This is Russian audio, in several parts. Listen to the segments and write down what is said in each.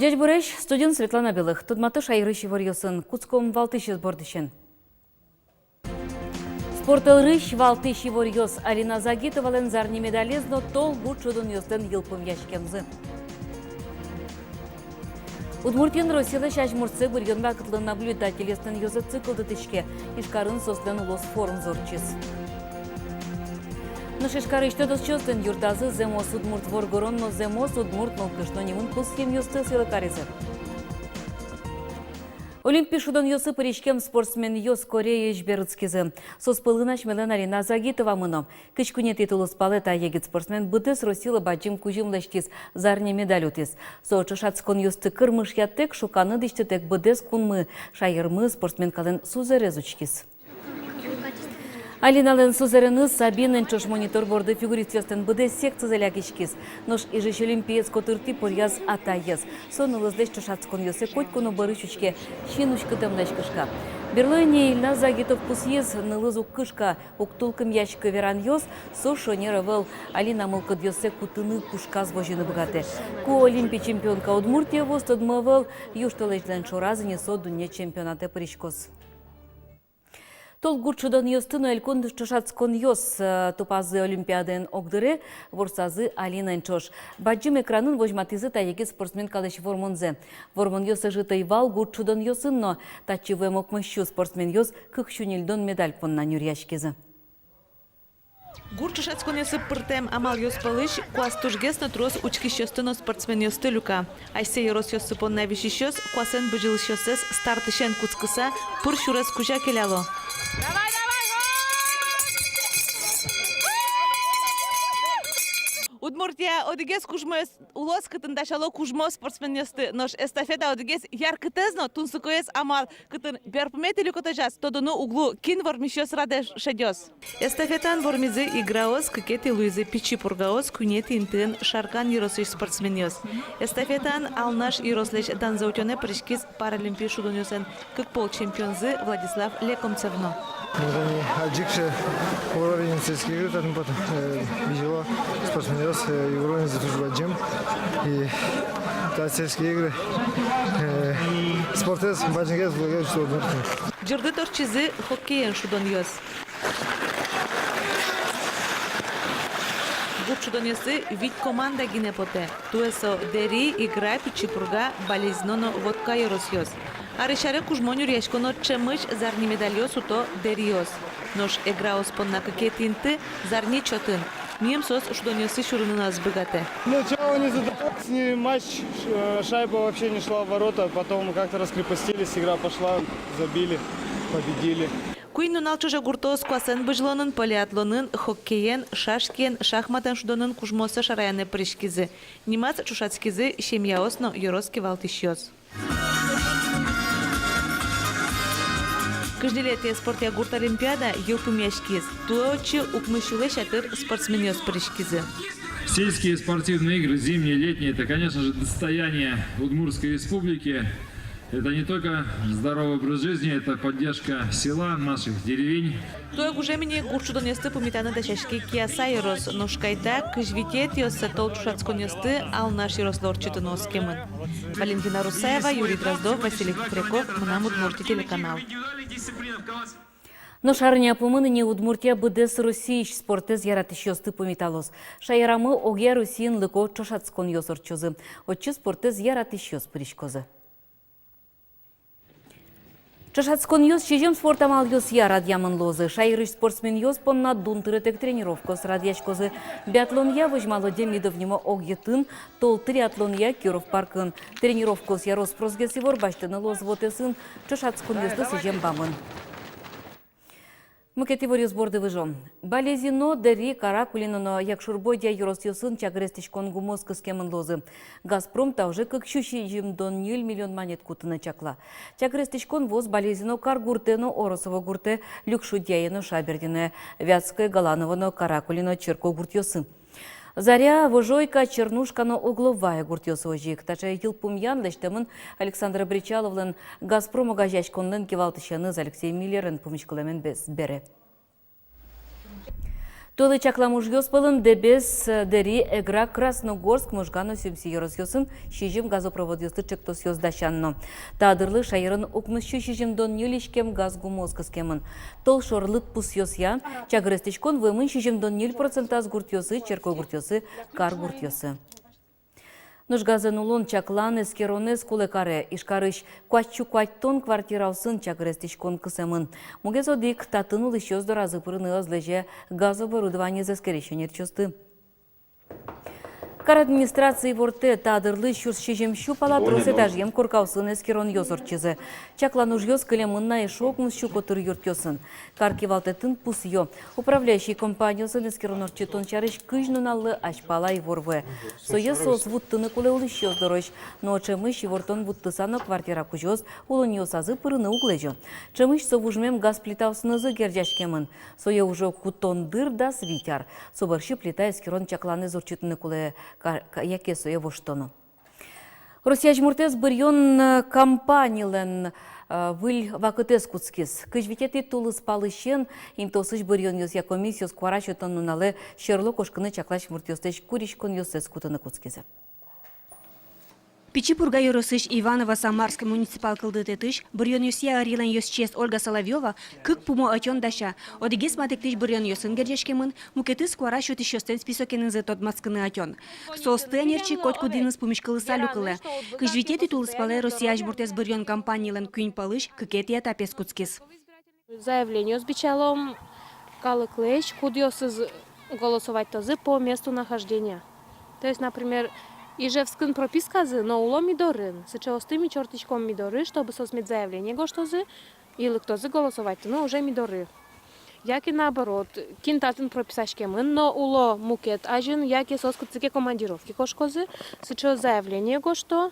Дядь Буреш, студент Светлана Белых, Тудматы шайрыщи варьосын, Куцком валтыщи сбордыщен. Спортылрыщ валтыщи варьос Алина Загитова лензарни медалезно тол гучудун ёстен йылпым яшкемзы. Удмуртин Россияда шашмурцы бұрген вақытлы наблюдательестен ёзы циклды тышке, ишкарын сослен улос форум зорчиз. Нышишкары штодос чостен юртазы земос удмурт воргорон, но земос удмурт нолкышно немун пусхем ёсты силакаризы. Олимпишудан ёсы паришкем спортсмен ёс Корея жберыцкизы. Соспылынач мелен Алина Загитова мыном. Кычкуне титулус палета егит спортсмен быдыс Росила баджим кужим лештиз зарне медаль утиз. Соочы шацкон ёсты кырмыш яттек шуканы дыштетек быдыс кунмы. Шайырмы спортсмен кален сузерезучкиз. Алинален сузерені Сабинен чош монитор борды фигуристестен бұды секция залягишкиз. Нош ижеш олимпиец котырти поряз атайыз. Сонылыздеш чошацкон ёсе котькону барышучке шинушка темнашкышка. Берлойне Ильна Загитов пусьез нылызу кышка уктулкым ящика веран ёс, со шонера вел Алина мылкыд ёсе кутыны пушказ вожины богате. Ку олимпий чемпионка Удмуртия востадмывел юшталечлен шоразыне со дуне чемпионате паришкоз. Тол гурчудан ёстыну элькон чошацкон ёс тупазы олимпиаден огдыры ворсазы Алина чош. Баджим экранын вожматизы таеги спортсмен калыш вормонзе. Вормон ёсы жытай вал гурчудан ёсынно тачывы мокмыщу спортсмен ёс кыкшунилдон медаль коннан юрьяшкизы. Гурчу шацконесы пыртем амал ёс палыш, куас тужгес на трос учки шёстыно спортсмен ёсты люка. Айсе ерос ёсы понна виши шёс, куасен быжыл шёсес стартышен куцкыса пыр шурес кужа келяло. Удмуртия одигес кужмос улос кытын дашало кужмо спортсмен ёсты. Нош эстафета одигес яркытезно тунсукоес амал кытын берпметелю котажас тодону углу кин вормишёс раде шедёс. Эстафетан вормизы играос кыкети луизы пичи пургаос кунети интын шаркан еросыш спортсмен ёс. Эстафетан алнаш ерослеш данзаутёне пришкиз паралимпий шудон ёсен кыкпол чемпионзы Владислав Лекомцевно. Аджикше уровень сельских игр, там потом видела спортсменов и уровень затужбаджим и сельские игры спортес баджингес благо что Джорды торчизы хоккеен шудон ёс. Гурчудон ёсы вид команда гинепоте. Туэсо дери игра пичипурга болезненно водка ерос ёс. Арышаре кужмонюр яшконо чемыш зарни медальёс уто дериос. Нош играос понна какетинты зарни чотын. Немсос шудонёсы шурынына сбыгате. Начало не задалось, матч, шайба вообще не шла в ворота, потом как-то раскрепостились, игра пошла, забили, победили. Куиннун алчыжа гуртоос куасен быжлонын, полиатлонын, хоккейен, шашкен, шахматан шудонын кужмосы шараяны пришкизы. Нимац чушацкизы шемьяосно юроски валтышёс. Каждилетие спортя гурт олимпиада юпым яшкиз. Туочи укмышулы шатыр спортсмен ёс пришкизы. Сельские спортивные игры, зимние, летние, это, конечно же, достояние Удмуртской республики. Это не только здоровый образ жизни, это поддержка села, наших деревень. Той гужемени гурчудон ёсты пумитаны дашашки кияса ерос, но шкайта кыжвитет ёсы тол чушацкон ёсты, ал наш ерослор чытыно скемын. Валентина Русаева, Юрий Дроздов, Василий Хитряков, Мнам Удмуртия телеканал. Но шарня помыны Удмуртия быдес Российш спортез яратыш ёсты помиталос. Шайрамы оге Россиин лыко чошацкон ёсорчозы. Отчы спортез яратыш ёс паришкозы. Чашацкон ёс чежем спортамал ёс я радьямын лозы. Шайрыш спортсмен ёс понна дунтырытек тренировкос радьяшкозы. Биатлон я выжмало демидовнимо огетын, тол триатлон я Киров паркын. Тренировкос я роспросгеси ворбаштыны лоз вотесын, чашацкон ёсты сежем бамын. Мукетивори сборды выжом. Болезино дери каракулино якшурбойдя юросьёсын чагрестиш конгумоз кыскемын лозы. Газпром тауже как щущий жимдон 0 миллион монет кутыны чакла. Чагрестиш кон воз болезино каргуртено оросово гурте люкшудяено шабердине Вятское галановано каракулино черко гуртьёсын. Заря вожойка чернушкано угловая гуртьёсова жик. Тача йылпумян лештемын Александра Бричаловлен Газпром огажачконнын кевалтышаны Алексей Миллерен помечкаламен бере. Толы чакламуж ёспылын дебес дери эгра Красногорск мужгано сюмси ёрос шижим газопровод ёсты чектос ёздашанно. Тадырлы шайырын укмысчу шижим дон нюлишкем газ гумоскаскемын. Тол шорлыт пус ёсян, чагрестичкон вымын шижим дон 0% аз гурт ёсы, черко гурт ёсы, кар гурт ёсы. Нужгазен улон чаклан эскеронес кулекаре, ишкарыш куачу куаттон квартираусын чагрестичкон кысемын. Мугезодик татынул ищёз доразы пырыны озлеже газоборудование заскерещенер чусты. Кар администрации ворте тадырлы шуршижем щупала тросетажем куркаусын эскерон ёсорчызы. Чаклан уж ёс кылемынна ешокмыз щукотыр юртёсын. Кар кивалтетін пус ё. Управляющий компаниясын эскерон орчитон чарыш кыжныналлы ашпалай ворвы. Соя сос вуттыны куле улыщёз дорож. Но чемыш вортон вуттысано квартира кужёз улын ёсазы пырыны углежо. Чемыш совужмем газ плитаусынызы гердяшкемын. Соя уже кутон дыр да свитяр. Собарши плита эскерон чакланы зорчитыны куле яке соя воштону. Россия жмуртез бұрйон компаниялен выл вакытез куцкис. Кыжвитети тулыс палышен интосыш бұрйон ёсия комиссиос кварашотон нуналы шерло кошкыны чаклаш муртёстеш куришкон ёсез кутыны куцкизе. Пичипурга Юросыш Иваново Самарский муниципал кылдытетыш, бұрйон юсия арилан ёсчест Ольга Соловьева, кык пумо очон даша, одегес матектыш бұрйон ёсын гердешкемын, мукетыз куара шоты шостен списокенын зет отмацкыны очон. Соостенерчи котку дыныз пумишкылыса люкылы. Кыжвитети тулыспале Россия жмуртез бұрйон компаниялен күйн палыш, кыкети атапес куцкис. Заявление с бичалом калыклеш, кудёсыз голосовать тоже по месту нахождения. То есть, например, Ижевскин прописказы, но уло мидорын. Сейчас ты чертичком мидоры, чтобы сосмет заявление гоштозы, или кто-то голосовать, но уже мидоры. Яки наоборот, кинтатын прописашкемын, но уло мукет ажин, яки соскуцыке командировки кошкозы, сейчас заявление гошто,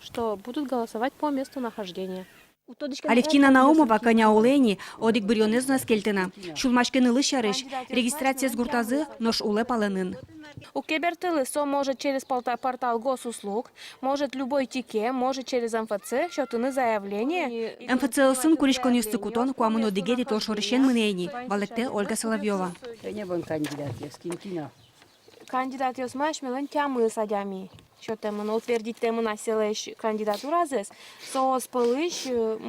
что будут голосовать по месту нахождения. Алевтина Наумова коня олени, одик бұрйонезна скелтена. Шулмашкені лышарыш, регистрация с гуртазы, нош уле паленын. У Кебертылысо может через портал госуслуг, может любой тике, может через МФЦ, счетыны заявление. МФЦ сын куришкон юсты кутон, куамын одигети толшорышен мынейни, валекте Ольга Соловьева. Кандидат ёсмаш мелен тямы садями. Счетымын утвердить тему населеш кандидатура зес. Со спылыш,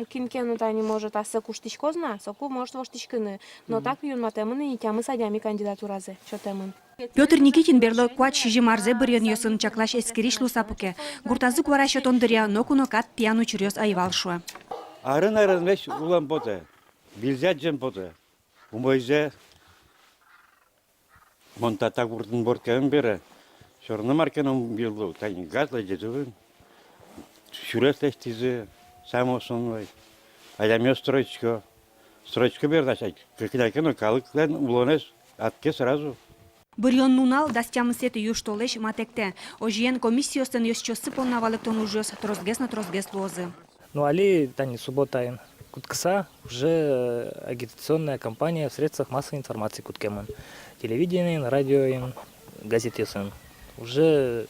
кинкену тани может асы куштичко зна, соку может воштичкыны. Но так юн матемын и тямы садями кандидатура зе, счетымын. Петр Никитин берло куат шижимарзе бұрйон ёсын чаклаш эскериш лусапуке. Гуртазы куара шотон дыря, но кунокат пьяну чурёс айвал шуа. Арын веш улан боте, билзят жен боте. Умойзе монтата гуртын борткаын бере. Шорны марканом билду, тани газла дедувын. Шурестештизе, самосонвай. Аямё строчка. Строчка бердашай. Кыкнакено калыклен улонес атке сразу. Бұрйон нунал дастямысеті юштолеш матекте. Ожиен комиссиостен ёсчосы полнавалектон ужёс трозгес на трозгес лозы. Ну, али, тани субботаин. Куткаса уже агитационная кампания в средствах массовой информации куткемон. Телевидение, радио, газеты сын. Уже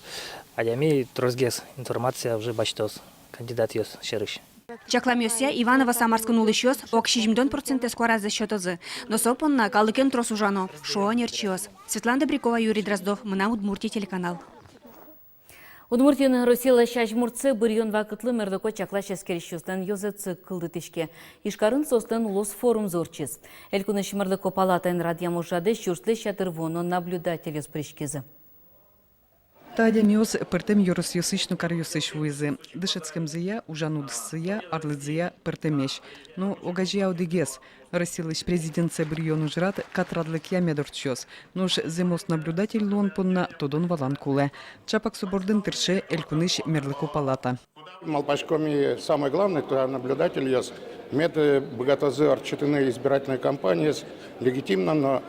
адями трозгес информация уже бачтос. Кандидат ёс шерыш. Чаклам ёсия Иваново Самарскын улышёс, ок 60% скоро за счётозы. Но сопонна калыкен трос ужано, шо нерчиос. Светлана Добрякова, Юрий Дроздов, Мына Удмуртия телеканал. Удмуртияны Россия шажмуртсы бұрйон вакытлы мәрдіко чаклаш әскерішістен йозетсы кылды тешке. Ишкарын состен улос форум зорчыз. Элькуныш мәрдіко палатайн радиям ужады шүрслі шатырвоно наблюдатель ёс пришкезі. Тадям ёс пертем юрос ёсычну кар ёсыш вызы. Дышецкем зыя, ужанудсыя, арлыдзыя пертемеш. Ну, огажия одигес. Россилыш президентце бұрйон ужрат, катрадлыкя медорчёс. Нуш земос наблюдатель луон понна тодон валан куле. Чапак субордын тырше элькуныш мерлыко палата. Малпашкоми самое главное, кто наблюдатель ёс. Мед богатозы арчитыны избирательной кампании легитимно, но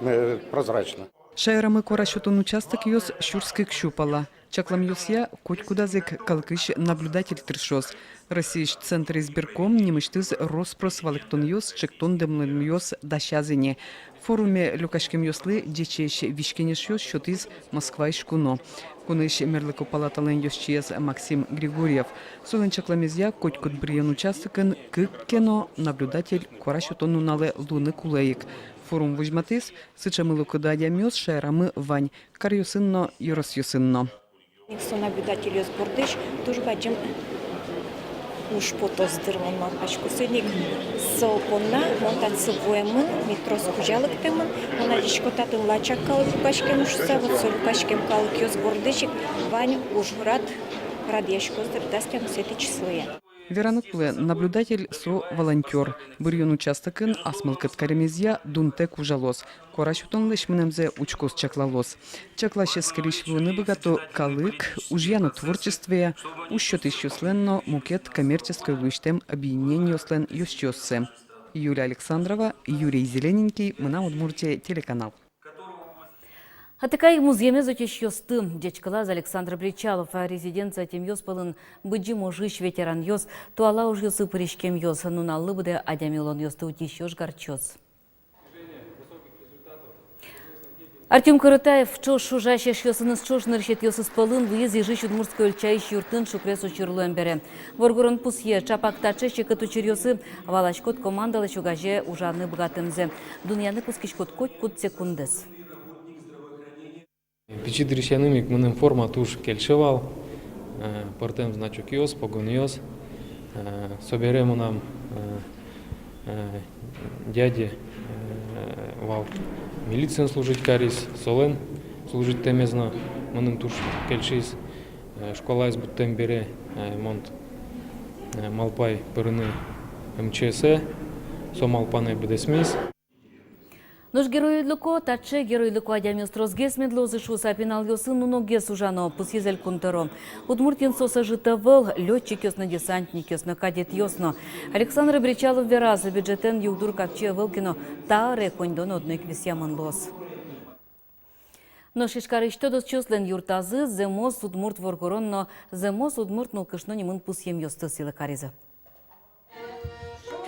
прозрачно. Шайрамы корашутун участок ёс шурскик щупала. Чаклам ёсья коть кудазык калкыш наблюдатель тыршос. Российш центр избирком немыштыз роспрос валыктон ёс чектон демлен ёс дащазыне. В форуме люкашкем ёслы дечеш вишкенеш ёс шотыз Москва и шкуно. Куныш мерлыко палатален ёсчез Максим Григорьев. Солен чакламезья коть кот бриен участокын кык кено наблюдатель корашутон нунале луны кулейк. Форум вужматис, сычамылу кыдадя мёс шайрамы вань, карюсынно, юросюсынно. Никто наблюдатель из Бордыш тоже бачим уж потоздырман мапачку сыник сопона монтацевуемын метро скужалык темын монадичко татын лачак калык кашкем ушса вот соль кашкем калык из Бордышик вань ужгород радешко здравствуйте сети числе. Веранукле наблюдатель со волонтер. Бұрын участокын асмылкыт каремезия дунте кужалос. Корашутон лишмынемзе учкос чаклалос. Чаклаще скорищвуны богато калык, ужьяно творчестве, ущет исчисленно мукет коммерческой лыштем объединению слен ющоссе. Юлия Александрова, Юрий Зелененький, Мына Удмуртия, телеканал. А такая муземе зачищёсты. Дечкалаз Александр Бричалов, резиденция тем ёс пылын быджи можыш ветеран ёс, туала уж ёсы пыришкем ёс, нуналы быде адямилон ёсты утищёш гарчёс. Артем Каратаев, чош шужащаш ёсыныз чош нырщет ёсыз пылын выез ежиш удмуртской өлчайш юртын шукресу чырлуэн бере. Воргорон пусье чапактачы шекыт учыр ёсы валашкот командалы чугаже ужаны бгатымзе. Дуньяны кускишкот кот секундес. Печи дрищаным мынын форма туш келшевал, портем значок йос, погон йос, соберем нам дяде вал милициям служить карис, солен служить темезна, мынын туш келшис, школа из буттем бере, монт малпай пырыны МЧС, со малпаны бедесмис. Нож геройлыко, таче геройлыко адямес трозгес медлозы шуса пенал ёсын нуногес ужано пусизель кунтеро. Удмуртин соса житавыл, летчик ёсно, десантник ёсно, кадет ёсно. Александр Бричалов вераза бюджетен югдур капче вылкино таре коньдон одной квисямын лос. Но шишкары что дос чуслен юртазы, земос удмурт воргоронно, земос удмурт нулкышно немын пусьем ёсты силы кариза.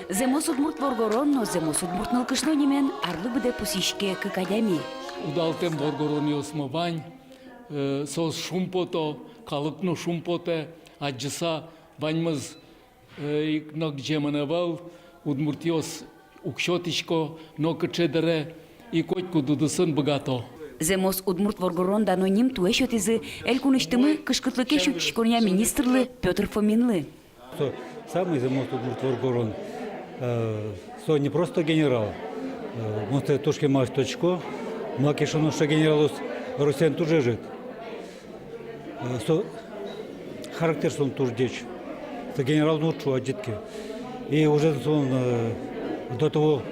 Земос удмурт воргоронно, земос удмурт нылкышно немен арлы быде пусишке кыкадями. Удалтем воргорони осмовань, сос шумпото, калыкно шумпоте, аджыса ваньмыз икнок джеманавал, удмуртиос укшотишко, но кычедере и котку дудысын богато. Земос удмурт воргорон дано ним туэшотизы, элькуныштымы кышкытлыке шутишконя министрлы Петр Фоминлы. Самый земос удмурт воргорон. Со не просто генерал, монстр тушки маш точко, макишоно что генералус Русен тоже жит. Со характер сон туж деч, это генерал ночу одетки. И уже он до того,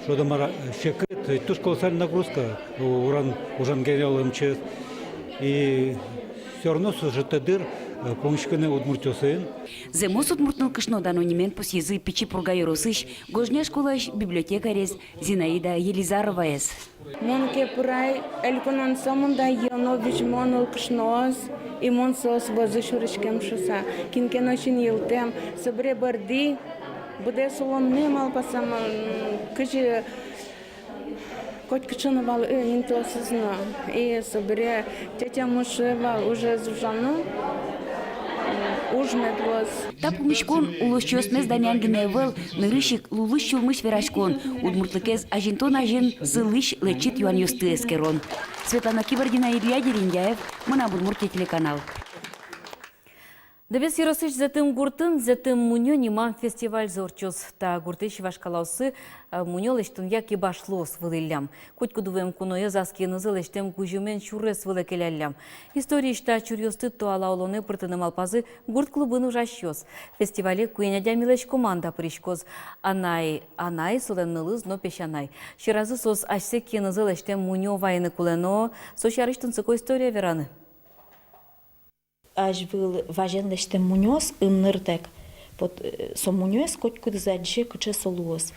что до мара щекет, туж колоссальная нагрузка, уран генерал МЧС. И все равно сужет дыр. Помощканы удмуртёсын. Земос удмуртнул кышно дано немен посъезы печи пургайоросыш, гожня школаш библиотекарес Зинаида Елизароваес. Монке пурай эльконан самунда Янович монул кышноос и монсос возышурышкем шуса. Кинкеночин елтем собре барди буде солом немал пасам кыжи Коть кычынывал интосызно и собре тетя мушевал уже зужану. Тап умишкон улощёс мез дамян гневел, нырышик лулыш чулмыш верашкон, удмуртлыкез ажинтон ажин сылыш лечит юан ёсты эскерон. Светлана Кибордина, Илья Дерендяев, Мына Удмуртия, телеканал. Дебес еросыш зетым гуртын, зетым муньо немам фестиваль зорчос. Та гуртыш вашкалаусы муньо лештын яки башлос вылылям. Коть кудувем куное заскенызы лештем кужумен чуррес вылыкелялям. История ишта чурьосты туала олоны пыртыным алпазы гурт клубын ужащос. Фестивале куенядя милеш команда пришкоз. Анай соленнылыз, но пешанай. Ширазы сос ашсе кенызы лештем муньо вайны кулено. Сошарыштын сыко история вераны. Аж был важен лишь тем муньос имныртек. Вот со муньос коть куда задже куче солуос.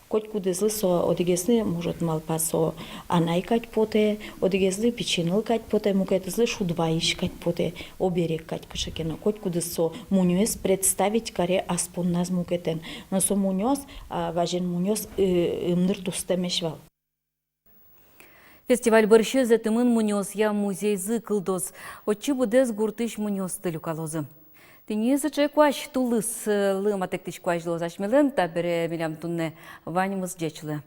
Коть куда злы со одигезли может мал пасо анайкать поте, одигезли печенил кать поте, мукет злы шудваиш кать поте, оберег кать кашекено. Коть куда со муньос представить каре аспон наз мукетен. Но со муньос важен муньос имныртустемешвал. Фестиваль борщы зетымын муньос я музей зыкылдос. Отчы будез гуртыш муньос тылю калозы. Тыне зачай куаш тулыс лыма тектиш куаш лозаш мелен, та бере милям тунне ваньмыз джечлы.